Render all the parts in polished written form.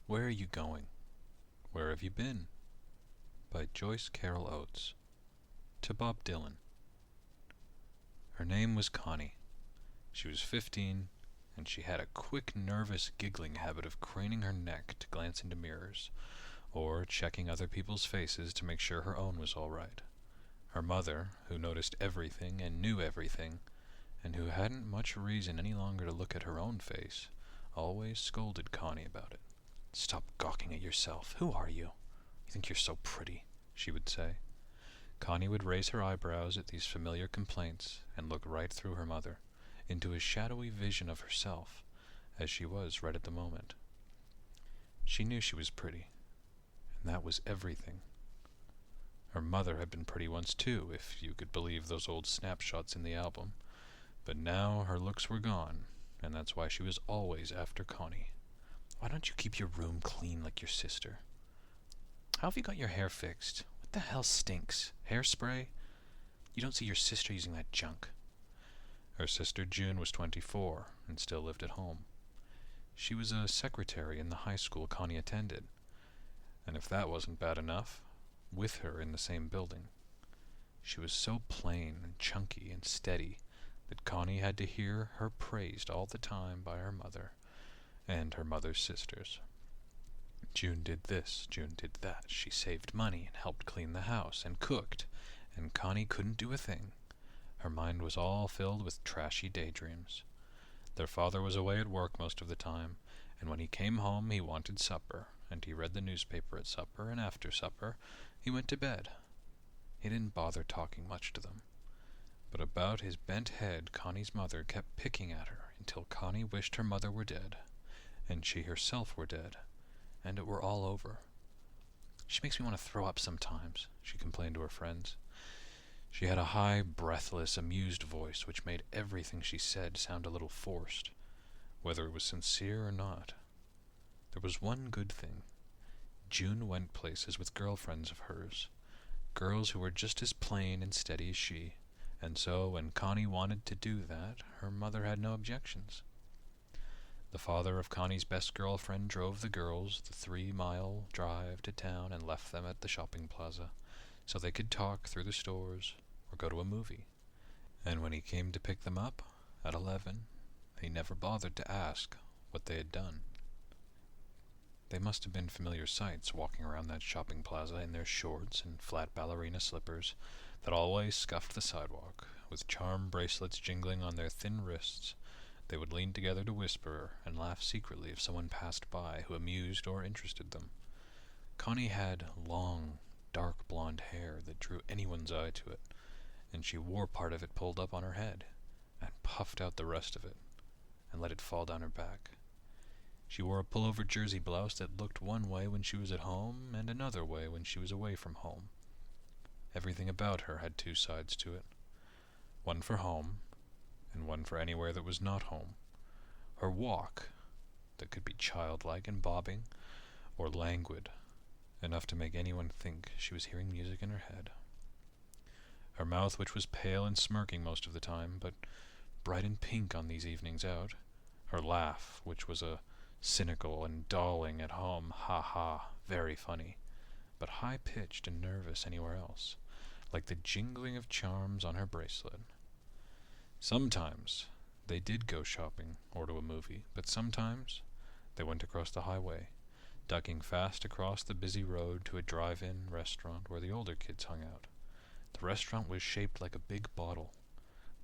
Where are you going? Where have you been? By Joyce Carol Oates. To Bob Dylan. Her name was Connie. She was 15, and she had a quick, nervous, giggling habit of craning her neck to glance into mirrors, or checking other people's faces to make sure her own was all right. Her mother, who noticed everything and knew everything, and who hadn't much reason any longer to look at her own face, always scolded Connie about it. "Stop gawking at yourself. Who are you? You think you're so pretty," she would say. Connie would raise her eyebrows at these familiar complaints and look right through her mother, into a shadowy vision of herself, as she was right at the moment. She knew she was pretty, and that was everything. Her mother had been pretty once too, if you could believe those old snapshots in the album, but now her looks were gone, and that's why she was always after Connie. "Why don't you keep your room clean like your sister? How have you got your hair fixed? What the hell stinks? Hairspray? You don't see your sister using that junk." Her sister June was 24 and still lived at home. She was a secretary in the high school Connie attended, and if that wasn't bad enough, with her in the same building. She was so plain and chunky and steady that Connie had to hear her praised all the time by her mother and her mother's sisters. June did this, June did that. She saved money and helped clean the house and cooked, and Connie couldn't do a thing. Her mind was all filled with trashy daydreams. Their father was away at work most of the time, and when he came home he wanted supper, and he read the newspaper at supper, and after supper he went to bed. He didn't bother talking much to them. But about his bent head Connie's mother kept picking at her until Connie wished her mother were dead, and she herself were dead, and it were all over. "She makes me want to throw up sometimes," she complained to her friends. She had a high, breathless, amused voice which made everything she said sound a little forced, whether it was sincere or not. There was one good thing. June went places with girlfriends of hers, girls who were just as plain and steady as she, and so when Connie wanted to do that, her mother had no objections. The father of Connie's best girlfriend drove the girls the 3-mile drive to town and left them at the shopping plaza, so they could talk through the stores or go to a movie. And when he came to pick them up, at 11, he never bothered to ask what they had done. They must have been familiar sights walking around that shopping plaza in their shorts and flat ballerina slippers that always scuffed the sidewalk, with charm bracelets jingling on their thin wrists. They would lean together to whisper and laugh secretly if someone passed by who amused or interested them. Connie had long, dark blonde hair that drew anyone's eye to it, and she wore part of it pulled up on her head, and puffed out the rest of it, and let it fall down her back. She wore a pullover jersey blouse that looked one way when she was at home and another way when she was away from home. Everything about her had two sides to it, one for home and one for anywhere that was not home. Her walk, that could be childlike and bobbing, or languid, enough to make anyone think she was hearing music in her head. Her mouth, which was pale and smirking most of the time, but bright and pink on these evenings out. Her laugh, which was a cynical and dawling at home ha-ha, very funny, but high-pitched and nervous anywhere else, like the jingling of charms on her bracelet. Sometimes they did go shopping or to a movie, but sometimes they went across the highway, ducking fast across the busy road to a drive-in restaurant where the older kids hung out. The restaurant was shaped like a big bottle,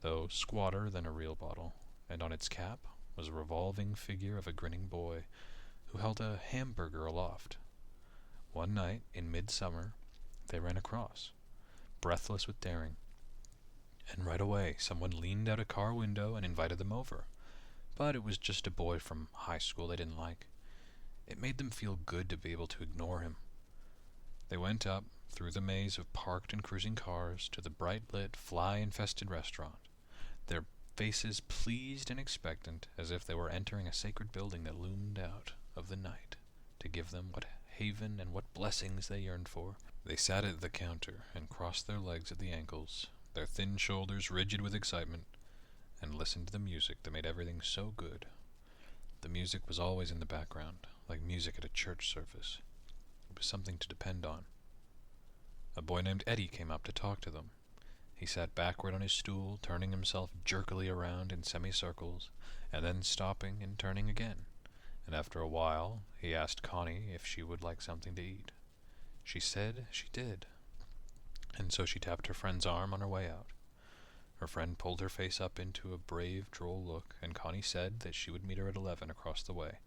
though squatter than a real bottle, and on its cap was a revolving figure of a grinning boy who held a hamburger aloft. One night in midsummer they ran across, breathless with daring, and right away someone leaned out a car window and invited them over. But it was just a boy from high school they didn't like. It made them feel good to be able to ignore him. They went up through the maze of parked and cruising cars to the bright-lit, fly-infested restaurant, their faces pleased and expectant as if they were entering a sacred building that loomed out of the night to give them what haven and what blessings they yearned for. They sat at the counter and crossed their legs at the ankles, their thin shoulders rigid with excitement, and listened to the music that made everything so good. The music was always in the background, like music at a church service. It was something to depend on. A boy named Eddie came up to talk to them. He sat backward on his stool, turning himself jerkily around in semicircles, and then stopping and turning again. And after a while, he asked Connie if she would like something to eat. She said she did, and so she tapped her friend's arm on her way out. Her friend pulled her face up into a brave, droll look, and Connie said that she would meet her at 11 across the way.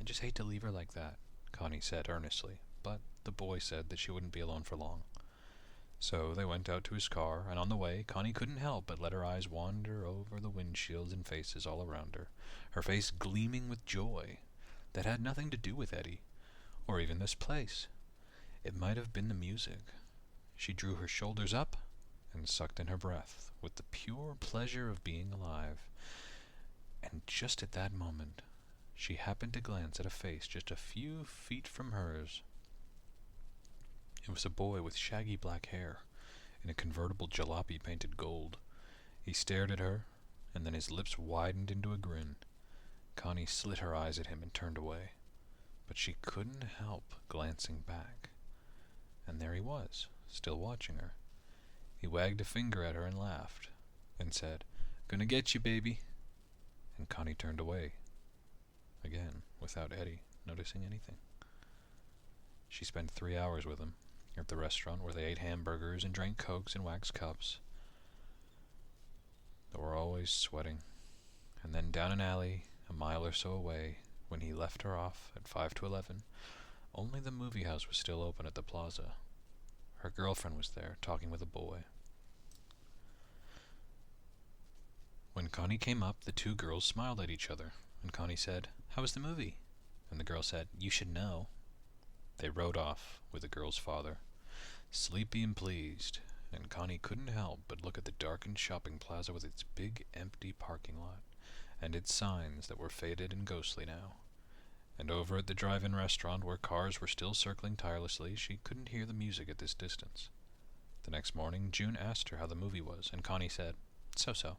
"I just hate to leave her like that," Connie said earnestly, but the boy said that she wouldn't be alone for long. So they went out to his car, and on the way, Connie couldn't help but let her eyes wander over the windshields and faces all around her face gleaming with joy that had nothing to do with Eddie, or even this place. It might have been the music. She drew her shoulders up and sucked in her breath with the pure pleasure of being alive. And just at that moment, she happened to glance at a face just a few feet from hers. It was a boy with shaggy black hair, in a convertible jalopy painted gold. He stared at her, and then his lips widened into a grin. Connie slit her eyes at him and turned away, but she couldn't help glancing back. And there he was, still watching her. He wagged a finger at her and laughed, and said, "Gonna get you, baby." And Connie turned away, again, without Eddie noticing anything. She spent 3 hours with him, at the restaurant where they ate hamburgers and drank Cokes in wax cups. They were always sweating. And then down an alley, a mile or so away, when he left her off at 5 to 11, only the movie house was still open at the plaza. Her girlfriend was there, talking with a boy. When Connie came up, the two girls smiled at each other, and Connie said, "How was the movie?" And the girl said, "You should know." They rode off with the girl's father, sleepy and pleased, and Connie couldn't help but look at the darkened shopping plaza with its big empty parking lot, and its signs that were faded and ghostly now. And over at the drive-in restaurant, where cars were still circling tirelessly, she couldn't hear the music at this distance. The next morning, June asked her how the movie was, and Connie said, "So-so."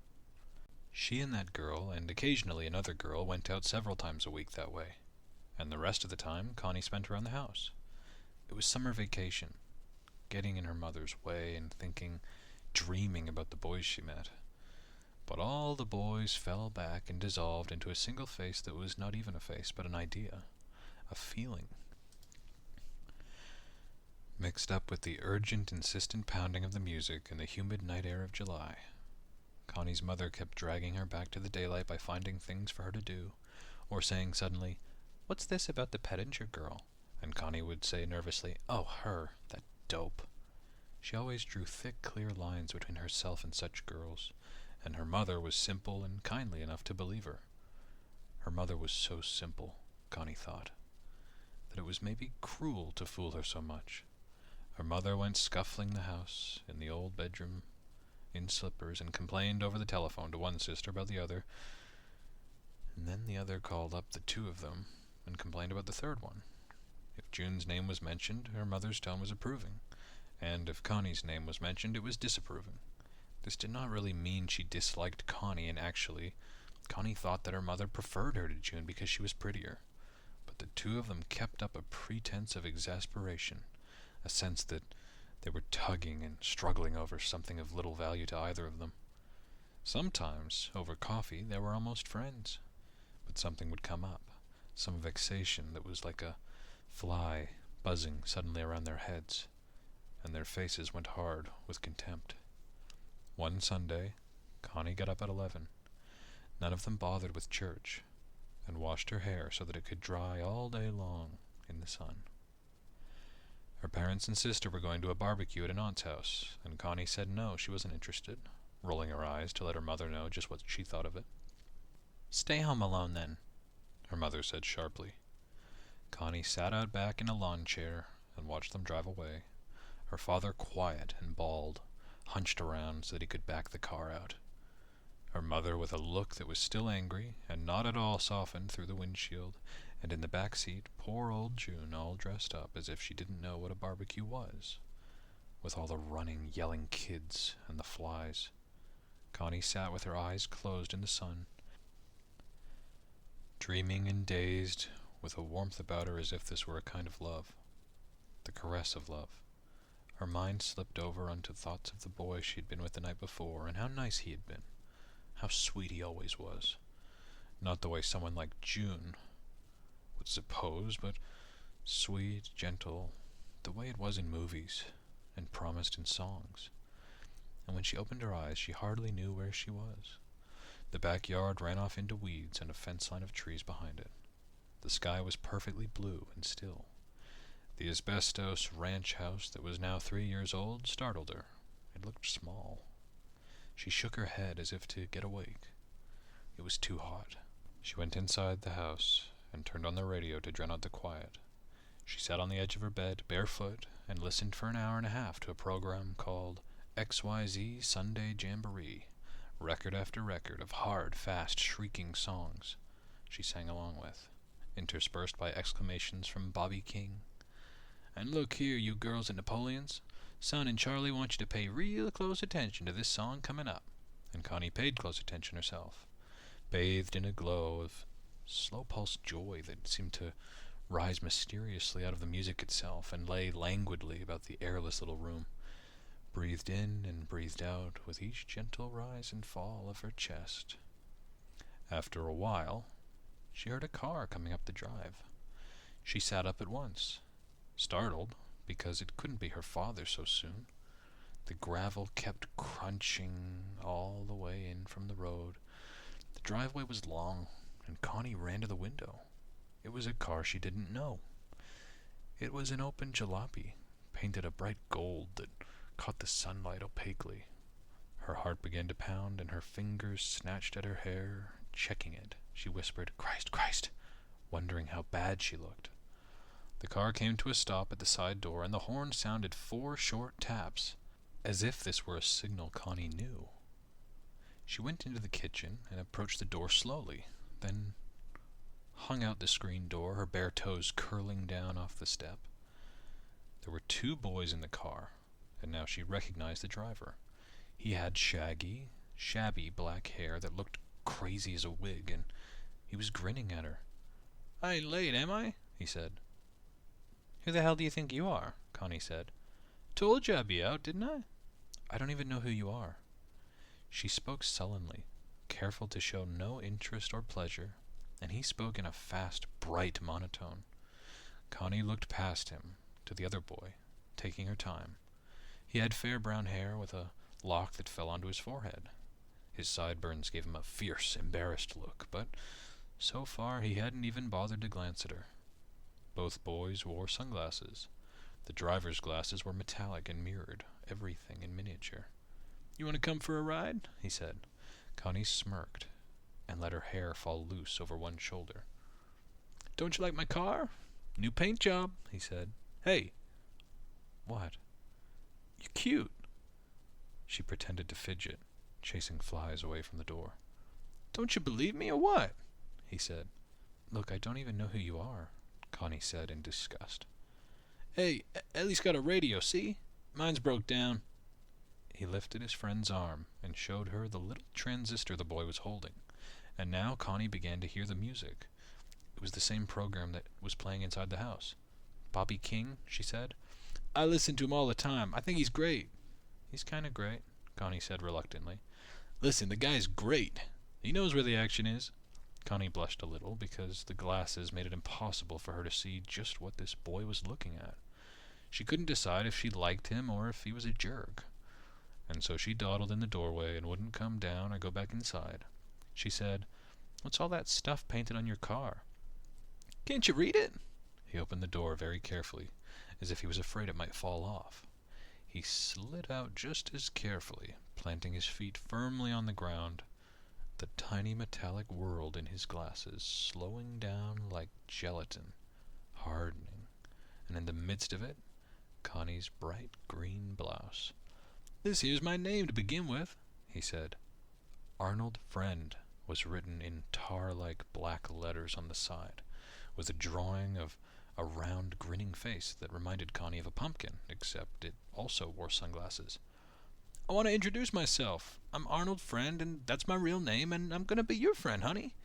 She and that girl, and occasionally another girl, went out several times a week that way, and the rest of the time Connie spent around the house. It was summer vacation, getting in her mother's way and thinking, dreaming about the boys she met. But all the boys fell back and dissolved into a single face that was not even a face, but an idea, a feeling, mixed up with the urgent, insistent pounding of the music in the humid night air of July. Connie's mother kept dragging her back to the daylight by finding things for her to do, or saying suddenly, "What's this about the Pettinger girl?" And Connie would say nervously, "Oh, her, that dope." She always drew thick, clear lines between herself and such girls, and her mother was simple and kindly enough to believe her. Her mother was so simple, Connie thought, that it was maybe cruel to fool her so much. Her mother went scuffling the house, in the old bedroom, in slippers, and complained over the telephone to one sister about the other, and then the other called up the two of them and complained about the third one. If June's name was mentioned, her mother's tone was approving, and if Connie's name was mentioned, it was disapproving. This did not really mean she disliked Connie, and actually, Connie thought that her mother preferred her to June because she was prettier. But the two of them kept up a pretense of exasperation, a sense that they were tugging and struggling over something of little value to either of them. Sometimes, over coffee, they were almost friends, but something would come up, some vexation that was like a fly buzzing suddenly around their heads, and their faces went hard with contempt. One Sunday, Connie got up at 11. None of them bothered with church, and washed her hair so that it could dry all day long in the sun. Her parents and sister were going to a barbecue at an aunt's house, and Connie said no, she wasn't interested, rolling her eyes to let her mother know just what she thought of it. "Stay home alone, then," her mother said sharply. Connie sat out back in a lawn chair and watched them drive away, her father quiet and bald, hunched around so that he could back the car out. Her mother with a look that was still angry and not at all softened through the windshield, and in the back seat poor old June all dressed up as if she didn't know what a barbecue was, with all the running, yelling kids and the flies. Connie sat with her eyes closed in the sun, dreaming and dazed, with a warmth about her as if this were a kind of love, the caress of love. Her mind slipped over onto thoughts of the boy she had been with the night before, and how nice he had been, how sweet he always was. Not the way someone like June would suppose, but sweet, gentle, the way it was in movies, and promised in songs. And when she opened her eyes, she hardly knew where she was. The backyard ran off into weeds and a fence line of trees behind it. The sky was perfectly blue and still. The asbestos ranch house that was now 3 years old startled her. It looked small. She shook her head as if to get awake. It was too hot. She went inside the house and turned on the radio to drown out the quiet. She sat on the edge of her bed, barefoot, and listened for an hour and a half to a program called XYZ Sunday Jamboree, record after record of hard, fast, shrieking songs she sang along with, interspersed by exclamations from Bobby King. "And look here, you girls at Napoleon's. Son and Charlie want you to pay real close attention to this song coming up." And Connie paid close attention herself, bathed in a glow of slow-pulsed joy that seemed to rise mysteriously out of the music itself and lay languidly about the airless little room, breathed in and breathed out with each gentle rise and fall of her chest. After a while, she heard a car coming up the drive. She sat up at once, startled because it couldn't be her father so soon. The gravel kept crunching all the way in from the road. The driveway was long, and Connie ran to the window. It was a car she didn't know. It was an open jalopy, painted a bright gold that caught the sunlight opaquely. Her heart began to pound, and her fingers snatched at her hair, checking it. She whispered, "Christ, Christ," wondering how bad she looked. The car came to a stop at the side door, and the horn sounded 4 short taps, as if this were a signal Connie knew. She went into the kitchen and approached the door slowly, then hung out the screen door, her bare toes curling down off the step. There were 2 boys in the car, and now she recognized the driver. He had shaggy, shabby black hair that looked crazy as a wig, and he was grinning at her. "I ain't late, am I?" he said. "Who the hell do you think you are?" Connie said. "Told you I'd be out, didn't I?" "I don't even know who you are." She spoke sullenly, careful to show no interest or pleasure, and he spoke in a fast, bright monotone. Connie looked past him to the other boy, taking her time. He had fair brown hair with a lock that fell onto his forehead. His sideburns gave him a fierce, embarrassed look, but so far he hadn't even bothered to glance at her. Both boys wore sunglasses. The driver's glasses were metallic and mirrored everything in miniature. "You want to come for a ride?" he said. Connie smirked and let her hair fall loose over one shoulder. "Don't you like my car? New paint job," he said. "Hey." "What?" "You're cute." She pretended to fidget, chasing flies away from the door. "Don't you believe me or what?" he said. "Look, I don't even know who you are," Connie said in disgust. "Hey, at least got a radio, see? Mine's broke down." He lifted his friend's arm and showed her the little transistor the boy was holding, and now Connie began to hear the music. It was the same program that was playing inside the house. "Bobby King," she said. "I listen to him all the time. I think he's great." "He's kind of great," Connie said reluctantly. "Listen, the guy's great. He knows where the action is." Connie blushed a little because the glasses made it impossible for her to see just what this boy was looking at. She couldn't decide if she liked him or if he was a jerk. And so she dawdled in the doorway and wouldn't come down or go back inside. She said, "What's all that stuff painted on your car?" "Can't you read it?" He opened the door very carefully, as if he was afraid it might fall off. He slid out just as carefully, planting his feet firmly on the ground, the tiny metallic world in his glasses slowing down like gelatin, hardening, and in the midst of it, Connie's bright green blouse. "This here's my name to begin with," he said. Arnold Friend was written in tar-like black letters on the side, with a drawing of a round grinning face that reminded Connie of a pumpkin, except it also wore sunglasses. "I want to introduce myself. I'm Arnold Friend, and that's my real name, and I'm going to be your friend, honey."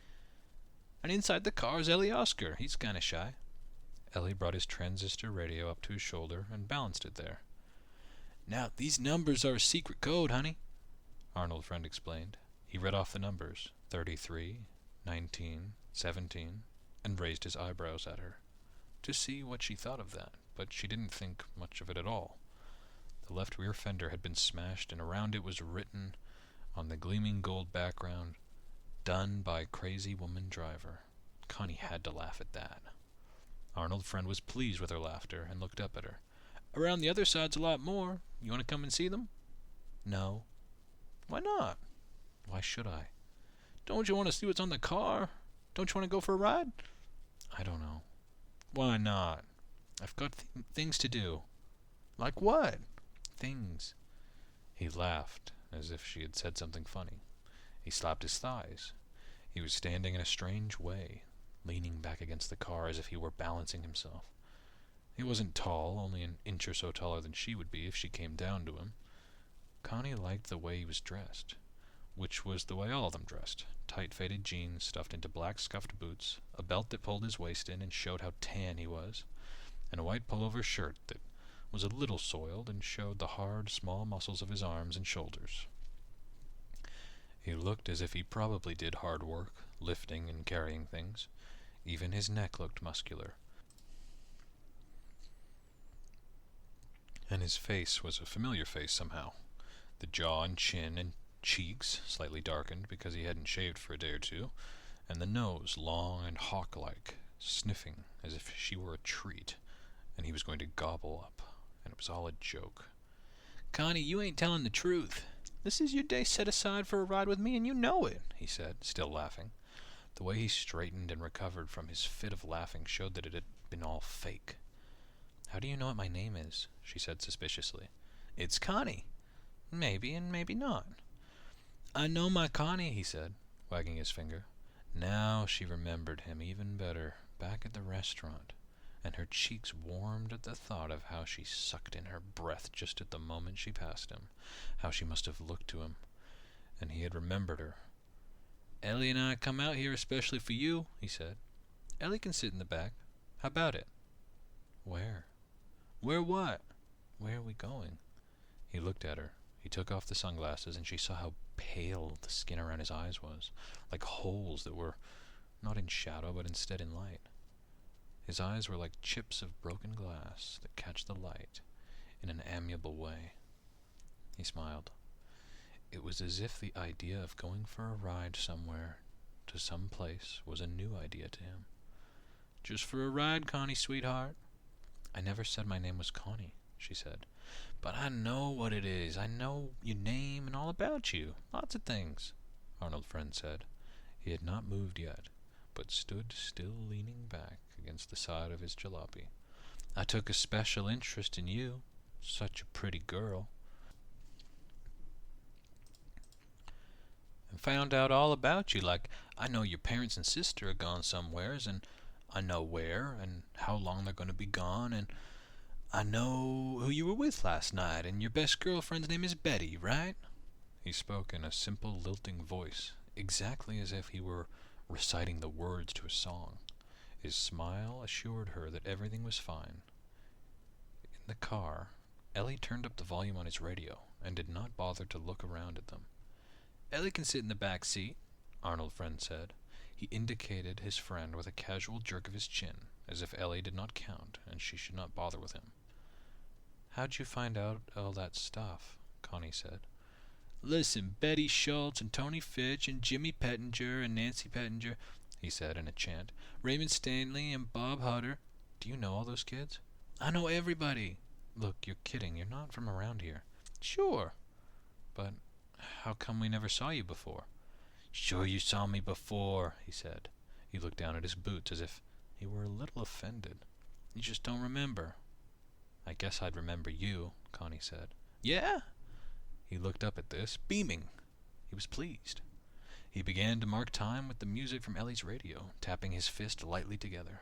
And inside the car is Ellie Oscar. He's kind of shy. Ellie brought his transistor radio up to his shoulder and balanced it there. Now, these numbers are a secret code, honey, Arnold Friend explained. He read off the numbers, 33, 19, 17, and raised his eyebrows at her, to see what she thought of that, but she didn't think much of it at all. The left rear fender had been smashed, and around it was written, on the gleaming gold background, "Done by crazy woman driver." Connie had to laugh at that. Arnold Friend was pleased with her laughter and looked up at her. Around the other side's a lot more. You want to come and see them? No. Why not? Why should I? Don't you want to see what's on the car? Don't you want to go for a ride? I don't know. Why not? I've got things to do. Like what? Things. He laughed, as if she had said something funny. He slapped his thighs. He was standing in a strange way, leaning back against the car as if he were balancing himself. He wasn't tall, only an inch or so taller than she would be if she came down to him. Connie liked the way he was dressed, which was the way all of them dressed. Tight faded jeans stuffed into black scuffed boots, a belt that pulled his waist in and showed how tan he was, and a white pullover shirt that was a little soiled and showed the hard, small muscles of his arms and shoulders. He looked as if he probably did hard work, lifting and carrying things. Even his neck looked muscular. And his face was a familiar face somehow. The jaw and chin and cheeks slightly darkened because he hadn't shaved for a day or two, and the nose long and hawk-like, sniffing as if she were a treat, and he was going to gobble up, and it was all a joke. Connie, you ain't telling the truth. This is your day set aside for a ride with me, and you know it, he said, still laughing. The way he straightened and recovered from his fit of laughing showed that it had been all fake. How do you know what my name is? She said suspiciously. It's Connie. Maybe and maybe not. I know my Connie, he said, wagging his finger. Now she remembered him even better, back at the restaurant, and her cheeks warmed at the thought of how she sucked in her breath just at the moment she passed him, how she must have looked to him, and he had remembered her. Ellie and I come out here especially for you, he said. Ellie can sit in the back. How about it? Where? Where what? Where are we going? He looked at her. He took off the sunglasses, and she saw how pale the skin around his eyes was, like holes that were not in shadow, but instead in light. His eyes were like chips of broken glass that catch the light in an amiable way. He smiled. It was as if the idea of going for a ride somewhere, to some place, was a new idea to him. Just for a ride, Connie, sweetheart. I never said my name was Connie, she said. But I know what it is. I know your name and all about you. Lots of things, Arnold Friend said. He had not moved yet, but stood still leaning back against the side of his jalopy. I took a special interest in you. Such a pretty girl. And found out all about you, like I know your parents and sister are gone somewheres, and I know where and how long they're going to be gone, and I know who you were with last night, and your best girlfriend's name is Betty, right? He spoke in a simple, lilting voice, exactly as if he were reciting the words to a song. His smile assured her that everything was fine. In the car, Ellie turned up the volume on his radio and did not bother to look around at them. Ellie can sit in the back seat, Arnold Friend said. He indicated his friend with a casual jerk of his chin, as if Ellie did not count and she should not bother with him. How'd you find out all that stuff? Connie said. Listen, Betty Schultz and Tony Fitch and Jimmy Pettinger and Nancy Pettinger, he said in a chant. Raymond Stanley and Bob Hutter. Do you know all those kids? I know everybody. Look, you're kidding. You're not from around here. Sure. But how come we never saw you before? Sure you saw me before, he said. He looked down at his boots as if he were a little offended. You just don't remember. I guess I'd remember you, Connie said. Yeah? He looked up at this, beaming. He was pleased. He began to mark time with the music from Ellie's radio, tapping his fist lightly together.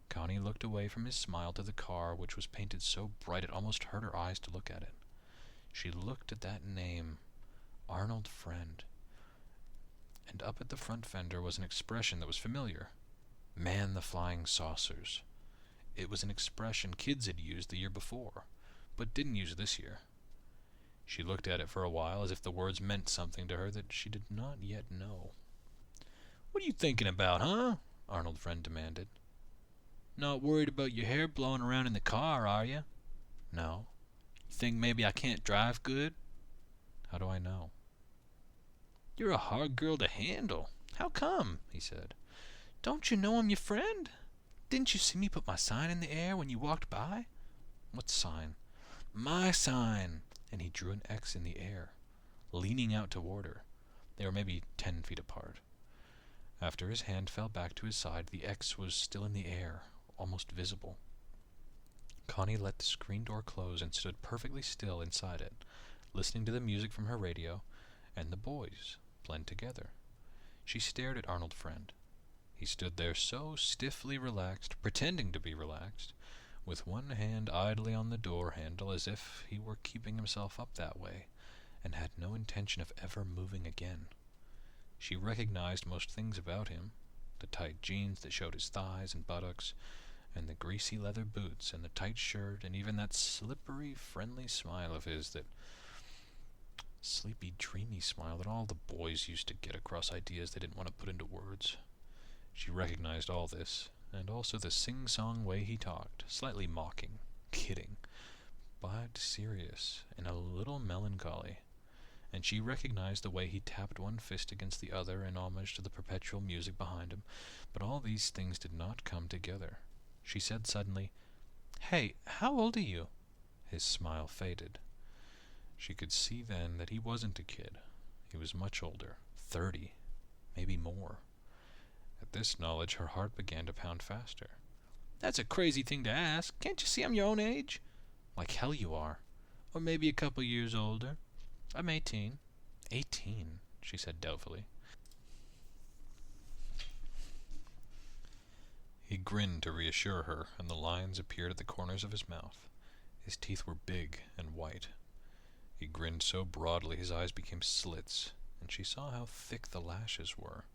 Connie looked away from his smile to the car, which was painted so bright it almost hurt her eyes to look at it. She looked at that name, Arnold Friend. and up at the front fender was an expression that was familiar. Man the flying saucers. It was an expression kids had used the year before, but didn't use this year. She looked at it for a while as if the words meant something to her that she did not yet know. "What are you thinking about, huh?" Arnold Friend demanded. "Not worried about your hair blowing around in the car, are you?" "No." "You think maybe I can't drive good?" "How do I know?" "You're a hard girl to handle. How come?" he said. "Don't you know I'm your friend? Didn't you see me put my sign in the air when you walked by?" "What sign?" "My sign." And he drew an X in the air, leaning out toward her. They were maybe 10 feet apart. After his hand fell back to his side, the X was still in the air, almost visible. Connie let the screen door close and stood perfectly still inside it, listening to the music from her radio and the boys blend together. She stared at Arnold Friend. He stood there so stiffly relaxed, pretending to be relaxed, with one hand idly on the door handle as if he were keeping himself up that way, and had no intention of ever moving again. She recognized most things about him, the tight jeans that showed his thighs and buttocks, and the greasy leather boots, and the tight shirt, and even that slippery, friendly smile of his, that sleepy, dreamy smile that all the boys used to get across ideas they didn't want to put into words. She recognized all this, and also the sing-song way he talked, slightly mocking, kidding, but serious and a little melancholy. And she recognized the way he tapped one fist against the other in homage to the perpetual music behind him. But all these things did not come together. She said suddenly, "Hey, how old are you?" His smile faded. She could see then that he wasn't a kid. He was much older, 30, maybe more. At this knowledge her heart began to pound faster. "That's a crazy thing to ask. Can't you see I'm your own age?" "Like hell you are." "Or maybe a couple years older." "I'm 18. 18, she said doubtfully. He grinned to reassure her, and the lines appeared at the corners of his mouth. His teeth were big and white. He grinned so broadly his eyes became slits, and she saw how thick the lashes were,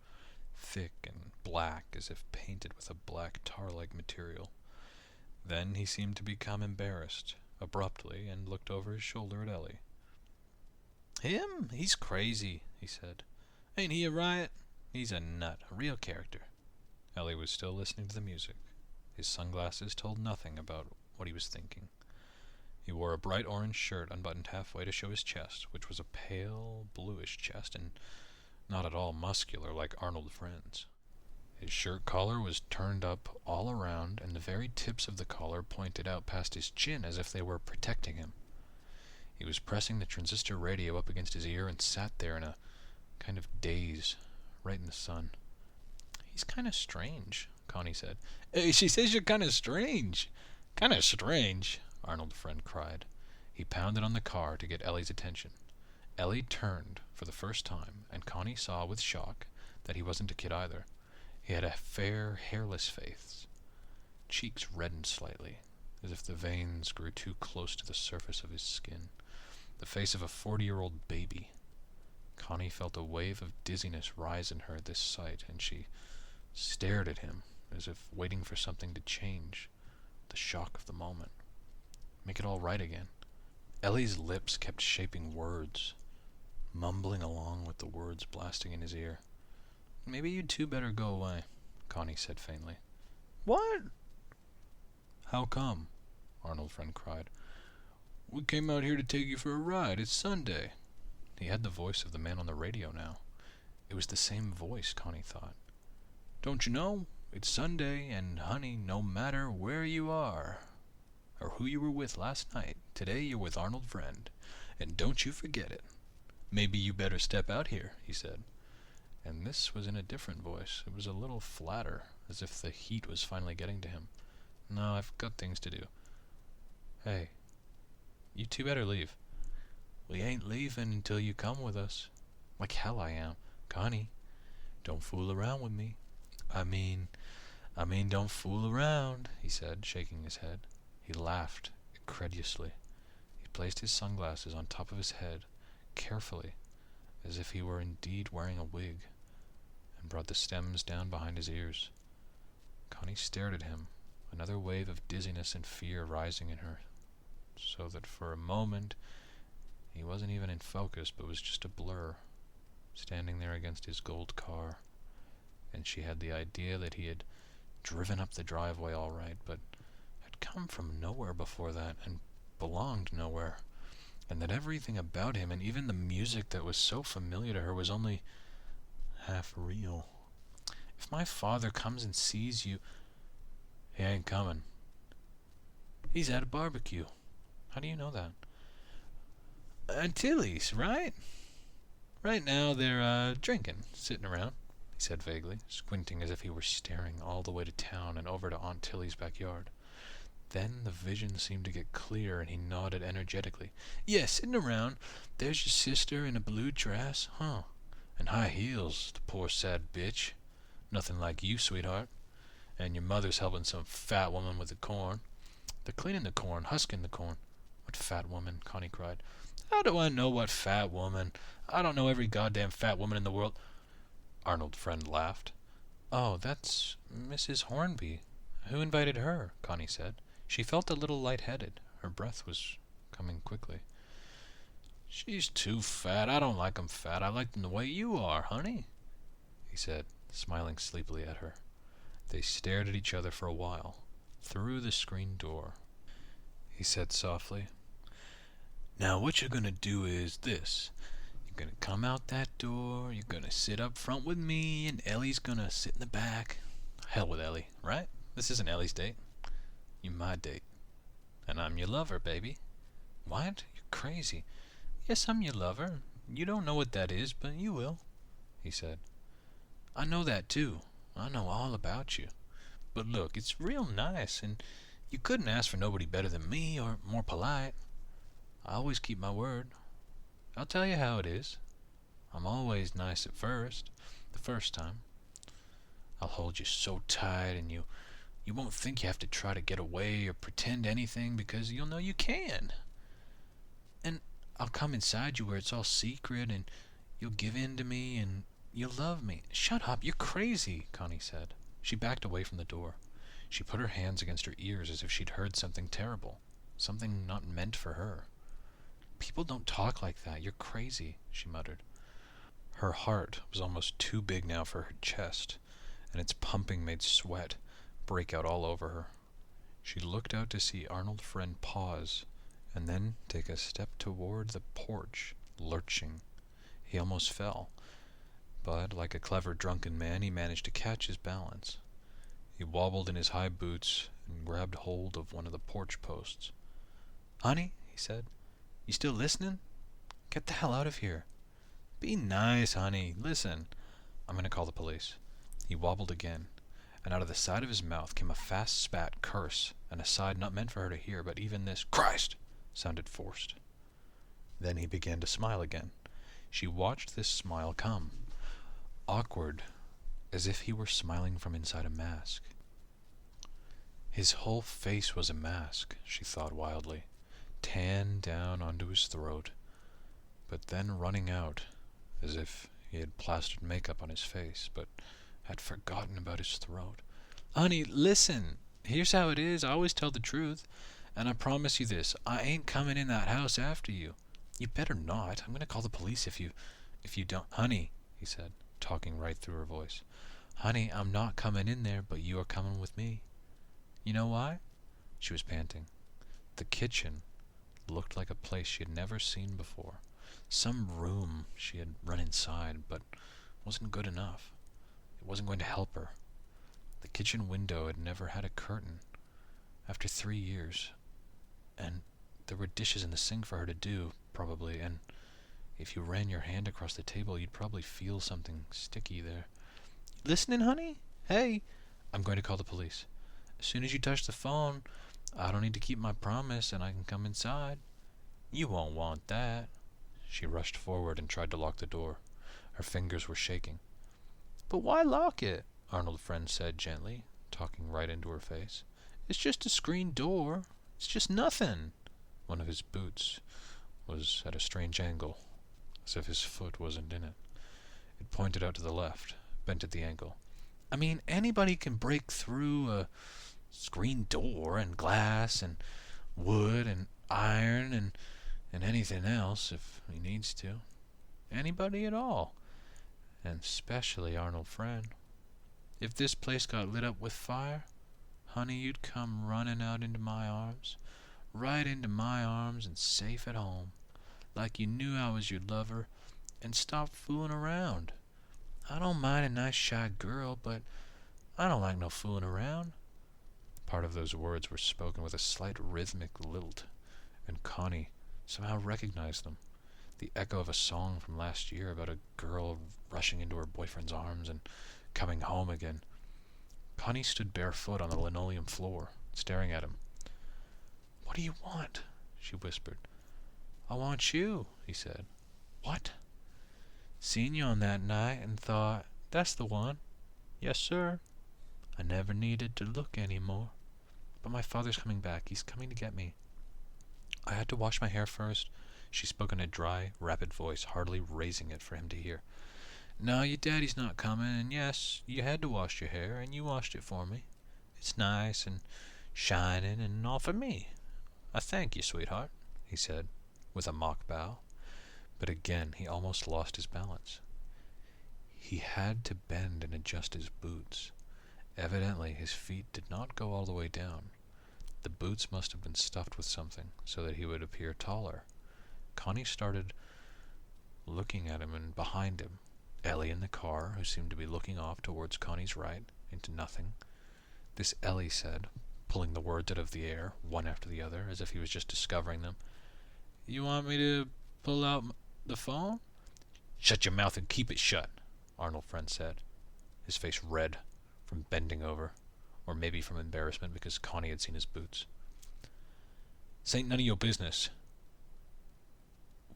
thick and black as if painted with a black tar-like material. Then he seemed to become embarrassed, abruptly, and looked over his shoulder at Ellie. "Him? He's crazy," he said. "Ain't he a riot? He's a nut, a real character." Ellie was still listening to the music. His sunglasses told nothing about what he was thinking. He wore a bright orange shirt unbuttoned halfway to show his chest, which was a pale, bluish chest and not at all muscular like Arnold Friend's. His shirt collar was turned up all around, and the very tips of the collar pointed out past his chin as if they were protecting him. He was pressing the transistor radio up against his ear and sat there in a kind of daze, right in the sun. "He's kind of strange," Connie said. "Hey, she says you're kind of strange." "Kind of strange," Arnold Friend cried. He pounded on the car to get Ellie's attention. Ellie turned for the first time, and Connie saw with shock that he wasn't a kid either. He had a fair, hairless face. Cheeks reddened slightly, as if the veins grew too close to the surface of his skin. The face of a 40-year-old baby. Connie felt a wave of dizziness rise in her at this sight, and she stared at him, as if waiting for something to change, the shock of the moment. Make it all right again. Ellie's lips kept shaping words, mumbling along with the words blasting in his ear. "Maybe you'd two better go away," Connie said faintly. "What?" "How come?" Arnold Friend cried. "We came out here to take you for a ride. It's Sunday." He had the voice of the man on the radio now. It was the same voice, Connie thought. "Don't you know? It's Sunday, and honey, no matter where you are or who you were with last night, today you're with Arnold Friend, and don't you forget it. Maybe you better step out here," he said. And this was in a different voice. It was a little flatter, as if the heat was finally getting to him. "No, I've got things to do." "Hey, you two better leave." "We ain't leaving until you come with us." "Like hell I am." "Connie, don't fool around with me." I mean, don't fool around," he said, shaking his head. He laughed incredulously. He placed his sunglasses on top of his head, carefully, as if he were indeed wearing a wig. and brought the stems down behind his ears. Connie stared at him, another wave of dizziness and fear rising in her, so that for a moment he wasn't even in focus but was just a blur, standing there against his gold car, and she had the idea that he had driven up the driveway all right, but had come from nowhere before that and belonged nowhere, and that everything about him, and even the music that was so familiar to her, was only half real. If my father comes and sees you... He ain't coming. He's at a barbecue. How do you know that? Tilly's, right? Right now they're drinking, sitting around, he said vaguely, squinting as if he were staring all the way to town and over to Aunt Tilly's backyard. Then the vision seemed to get clear, and he nodded energetically. Yes, sitting around. There's your sister in a blue dress, huh? And high heels, the poor sad bitch. Nothing like you, sweetheart. And your mother's helping some fat woman with the corn. They're cleaning the corn, husking the corn. What fat woman? Connie cried. How do I know what fat woman? I don't know every goddamn fat woman in the world. Arnold Friend laughed. Oh, that's Mrs. Hornby. Who invited her? Connie said. She felt a little light-headed. Her breath was coming quickly. She's too fat. I don't like 'em fat. I like them the way you are, honey, he said, smiling sleepily at her. They stared at each other for a while, through the screen door. He said softly, Now what you're gonna do is this. You're gonna come out that door, you're gonna sit up front with me, and Ellie's gonna sit in the back. Hell with Ellie, right? This isn't Ellie's date. You're my date. And I'm your lover, baby. What? You're crazy. Yes, I'm your lover. You don't know what that is, but you will, he said. I know that too. I know all about you. But look, it's real nice, and you couldn't ask for nobody better than me or more polite. I always keep my word. I'll tell you how it is. I'm always nice at first, the first time. I'll hold you so tight, and you won't think you have to try to get away or pretend anything, because you'll know you can. And I'll come inside you where it's all secret, and you'll give in to me, and you'll love me. Shut up, you're crazy, Connie said. She backed away from the door. She put her hands against her ears as if she'd heard something terrible, something not meant for her. People don't talk like that. You're crazy, she muttered. Her heart was almost too big now for her chest, and its pumping made sweat break out all over her. She looked out to see Arnold Friend pause, and then take a step toward the porch, lurching. He almost fell, but like a clever drunken man, he managed to catch his balance. He wobbled in his high boots and grabbed hold of one of the porch posts. Honey, he said, you still listening? Get the hell out of here. Be nice, honey. Listen. I'm going to call the police. He wobbled again, and out of the side of his mouth came a fast spat curse, an aside not meant for her to hear, but even this Christ sounded forced. Then he began to smile again. She watched this smile come, awkward, as if he were smiling from inside a mask. His whole face was a mask, she thought wildly, tan down onto his throat, but then running out, as if he had plastered makeup on his face, but had forgotten about his throat. Honey, listen. Here's how it is. I always tell the truth, and I promise you this. I ain't coming in that house after you. You better not. I'm going to call the police if you don't. Honey, he said, talking right through her voice. Honey, I'm not coming in there, but you are coming with me. You know why? She was panting. The kitchen looked like a place she had never seen before. Some room she had run inside, but wasn't good enough. It wasn't going to help her. The kitchen window had never had a curtain. After 3 years. And there were dishes in the sink for her to do, probably, and if you ran your hand across the table, you'd probably feel something sticky there. Listening, honey? Hey, I'm going to call the police. As soon as you touch the phone, I don't need to keep my promise, and I can come inside. You won't want that. She rushed forward and tried to lock the door. Her fingers were shaking. But why lock it? Arnold Friend said gently, talking right into her face. It's just a screen door. It's just nothing. One of his boots was at a strange angle, as if his foot wasn't in it. It pointed out to the left, bent at the ankle. I mean, anybody can break through a screen door and glass and wood and iron and anything else if he needs to. Anybody at all. And especially Arnold Friend. If this place got lit up with fire, honey, you'd come running out into my arms, right into my arms and safe at home, like you knew I was your lover, and stop fooling around. I don't mind a nice shy girl, but I don't like no fooling around. Part of those words were spoken with a slight rhythmic lilt, and Connie somehow recognized them. The echo of a song from last year about a girl rushing into her boyfriend's arms and coming home again. Connie stood barefoot on the linoleum floor, staring at him. "What do you want?" she whispered. "I want you," he said. "What?" "Seen you on that night and thought, that's the one. Yes, sir. I never needed to look any more. But my father's coming back. He's coming to get me." "I had to wash my hair first," she spoke in a dry, rapid voice, hardly raising it for him to hear. "No, your daddy's not coming, and yes, you had to wash your hair, and you washed it for me. It's nice and shining and all for me. I thank you, sweetheart," he said, with a mock bow. But again he almost lost his balance. He had to bend and adjust his boots. Evidently his feet did not go all the way down. The boots must have been stuffed with something so that he would appear taller. Connie started looking at him, and behind him, Ellie in the car, who seemed to be looking off towards Connie's right, into nothing. This Ellie said, pulling the words out of the air, one after the other, as if he was just discovering them. "You want me to pull out the phone?" "Shut your mouth and keep it shut," Arnold Friend said, his face red from bending over, or maybe from embarrassment because Connie had seen his boots. "This ain't none of your business."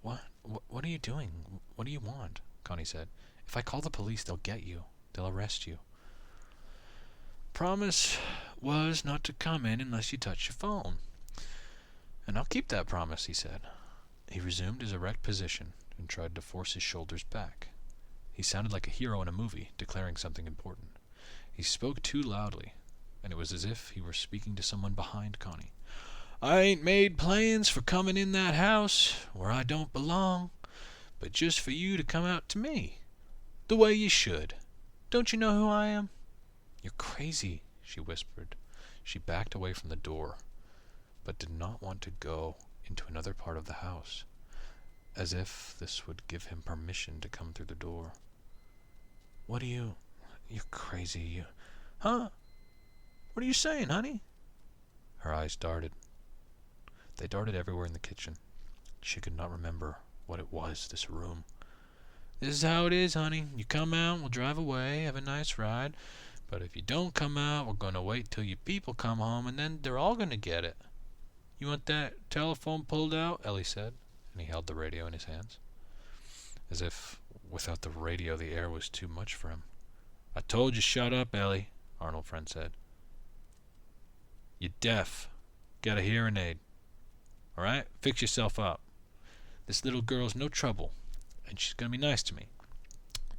What are you doing? What do you want?" Connie said. "If I call the police, they'll get you. They'll arrest you." "Promise was not to come in unless you touch your phone. And I'll keep that promise," he said. He resumed his erect position and tried to force his shoulders back. He sounded like a hero in a movie, declaring something important. He spoke too loudly, and it was as if he were speaking to someone behind Connie. "I ain't made plans for coming in that house where I don't belong, but just for you to come out to me, the way you should. Don't you know who I am?" "You're crazy," she whispered. She backed away from the door, but did not want to go into another part of the house, as if this would give him permission to come through the door. You're crazy, Huh? What are you saying, honey?" Her eyes darted. They darted everywhere in the kitchen. She could not remember what it was, this room. "This is how it is, honey. You come out, we'll drive away, have a nice ride. But if you don't come out, we're going to wait till your people come home, and then they're all going to get it. You want that telephone pulled out?" Ellie said, and he held the radio in his hands, as if without the radio the air was too much for him. "I told you shut up, Ellie," Arnold Friend said. "You're deaf. Got a hearing aid. All right? Fix yourself up. This little girl's no trouble, and she's going to be nice to me.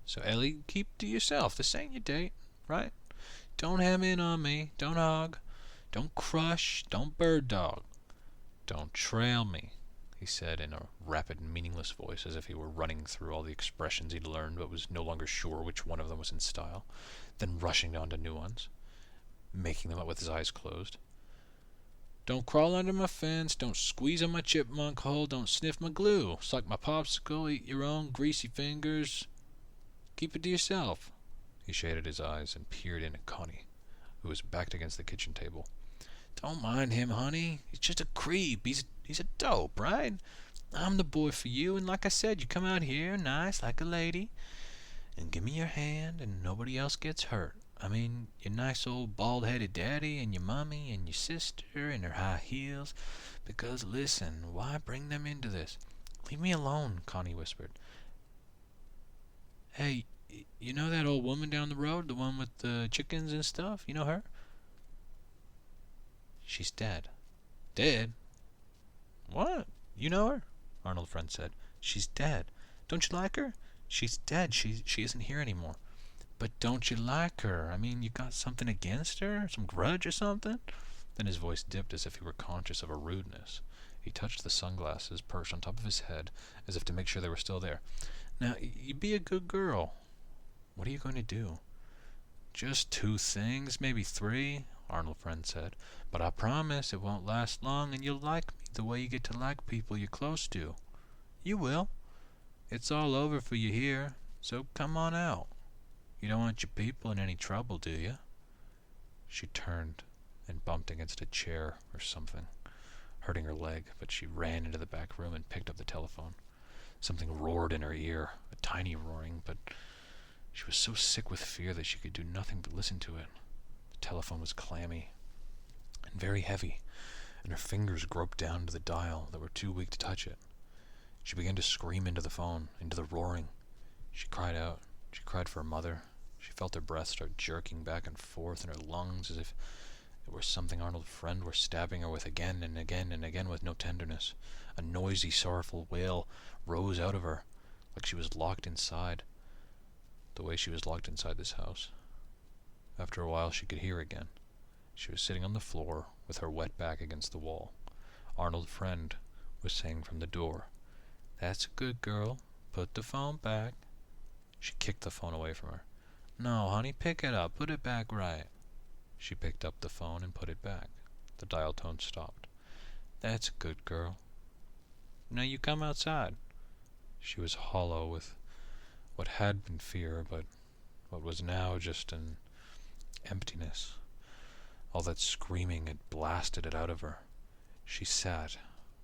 So, Ellie, keep to yourself. This ain't your date, right? Don't hem in on me. Don't hog. Don't crush. Don't bird dog. Don't trail me," he said in a rapid, meaningless voice, as if he were running through all the expressions he'd learned but was no longer sure which one of them was in style, then rushing on to new ones, making them up with his eyes closed. "Don't crawl under my fence. Don't squeeze on my chipmunk hole. Don't sniff my glue. Suck my popsicle. Eat your own greasy fingers. Keep it to yourself." He shaded his eyes and peered in at Connie, who was backed against the kitchen table. "Don't mind him, honey. He's just a creep. He's a dope, right? I'm the boy for you, and like I said, you come out here nice like a lady and give me your hand, and nobody else gets hurt. I mean, your nice old bald-headed daddy and your mommy and your sister in her high heels. Because, listen, why bring them into this?" "Leave me alone," Connie whispered. "Hey, you know that old woman down the road, the one with the chickens and stuff? You know her?" "She's dead." "Dead? What? You know her?" Arnold Friend said. "She's dead. Don't you like her? She's dead. She isn't here anymore. But don't you like her? I mean, you got something against her? Some grudge or something? Then his voice dipped as if he were conscious of a rudeness. He touched the sunglasses perched on top of his head as if to make sure they were still there. Now, you be a good girl. What are you going to do? Just 2 things, maybe 3, Arnold Friend said. But I promise it won't last long and you'll like me the way you get to like people you're close to. You will. It's all over for you here, so come on out. You don't want your people in any trouble, do you? She turned and bumped against a chair or something, hurting her leg, but she ran into the back room and picked up the telephone. Something roared in her ear, a tiny roaring, but she was so sick with fear that she could do nothing but listen to it. The telephone was clammy and very heavy, and her fingers groped down to the dial that were too weak to touch it. She began to scream into the phone, into the roaring. She cried out. She cried for her mother. She felt her breath start jerking back and forth in her lungs as if it were something Arnold's friend were stabbing her with again and again and again with no tenderness. A noisy, sorrowful wail rose out of her, like she was locked inside, the way she was locked inside this house. After a while she could hear again. She was sitting on the floor with her wet back against the wall. Arnold's friend was saying from the door, "That's a good girl. Put the phone back." She kicked the phone away from her. "No, honey, pick it up. Put it back right." She picked up the phone and put it back. The dial tone stopped. "That's a good girl. Now you come outside." She was hollow with what had been fear, but what was now just an emptiness. All that screaming had blasted it out of her. She sat,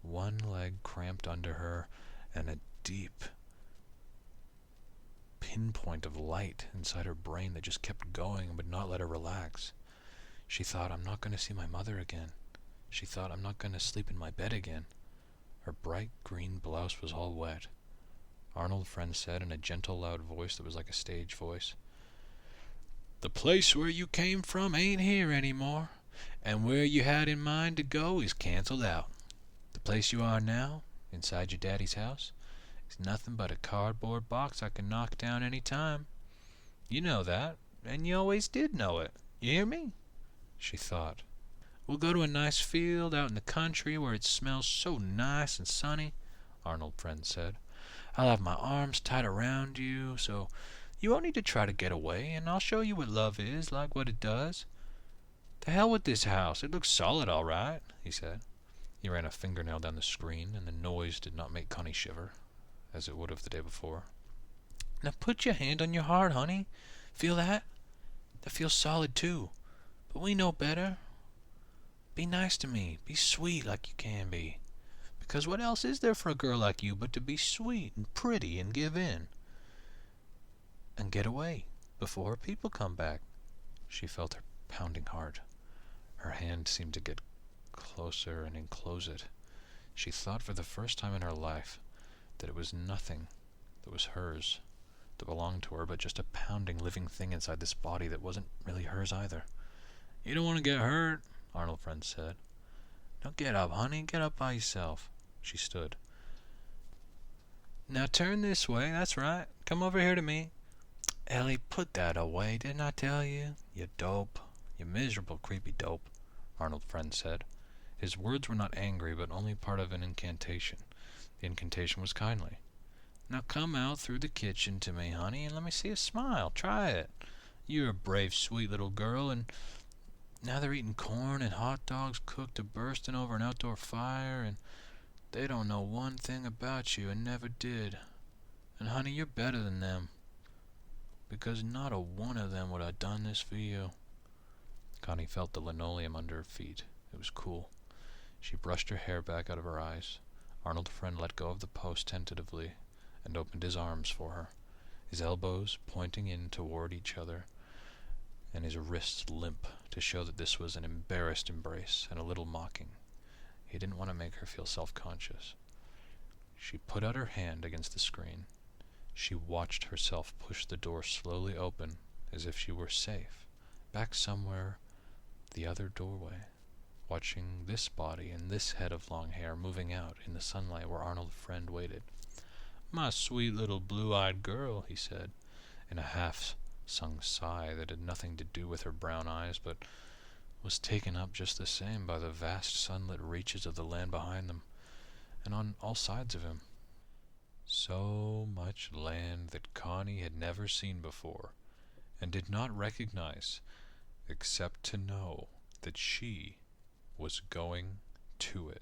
one leg cramped under her, and a deep pinpoint of light inside her brain that just kept going and would not let her relax. She thought, "I'm not going to see my mother again." She thought, "I'm not going to sleep in my bed again." Her bright green blouse was all wet. Arnold's friend said in a gentle, loud voice that was like a stage voice, "The place where you came from ain't here anymore, and where you had in mind to go is canceled out. The place you are now, inside your daddy's house, is nothing but a cardboard box I can knock down any time. You know that, and you always did know it. You hear me?" She thought. "We'll go to a nice field out in the country where it smells so nice and sunny," Arnold's friend said. "I'll have my arms tight around you, so you won't need to try to get away, and I'll show you what love is, like what it does. To hell with this house. It looks solid all right," he said. He ran a fingernail down the screen, and the noise did not make Connie shiver, as it would have the day before. "Now put your hand on your heart, honey. Feel that? That feels solid, too. But we know better. Be nice to me. Be sweet like you can be. Because what else is there for a girl like you but to be sweet and pretty and give in? And get away before her people come back." She felt her pounding heart. Her hand seemed to get closer and enclose it. She thought for the first time in her life that it was nothing that was hers, that belonged to her, but just a pounding living thing inside this body that wasn't really hers either. "You don't want to get hurt," Arnold's friend said. "Now get up, honey. Get up by yourself." She stood. "Now turn this way. That's right. Come over here to me." "Ellie, put that away. Didn't I tell you? You dope. You miserable, creepy dope," Arnold's friend said. His words were not angry, but only part of an incantation. The incantation was kindly. "Now come out through the kitchen to me, honey, and let me see a smile. Try it. You're a brave, sweet little girl, and now they're eating corn and hot dogs cooked to bursting over an outdoor fire, and they don't know one thing about you and never did. And honey, you're better than them, because not a one of them would have done this for you." Connie felt the linoleum under her feet. It was cool. She brushed her hair back out of her eyes. Arnold's friend let go of the post tentatively and opened his arms for her, his elbows pointing in toward each other, and his wrists limp to show that this was an embarrassed embrace and a little mocking. He didn't want to make her feel self-conscious. She put out her hand against the screen. She watched herself push the door slowly open as if she were safe, back somewhere the other doorway, watching this body and this head of long hair moving out in the sunlight where Arnold's friend waited. "My sweet little blue-eyed girl," he said, in a half sung sigh that had nothing to do with her brown eyes, but was taken up just the same by the vast sunlit reaches of the land behind them, and on all sides of him. So much land that Connie had never seen before, and did not recognize, except to know that she was going to it.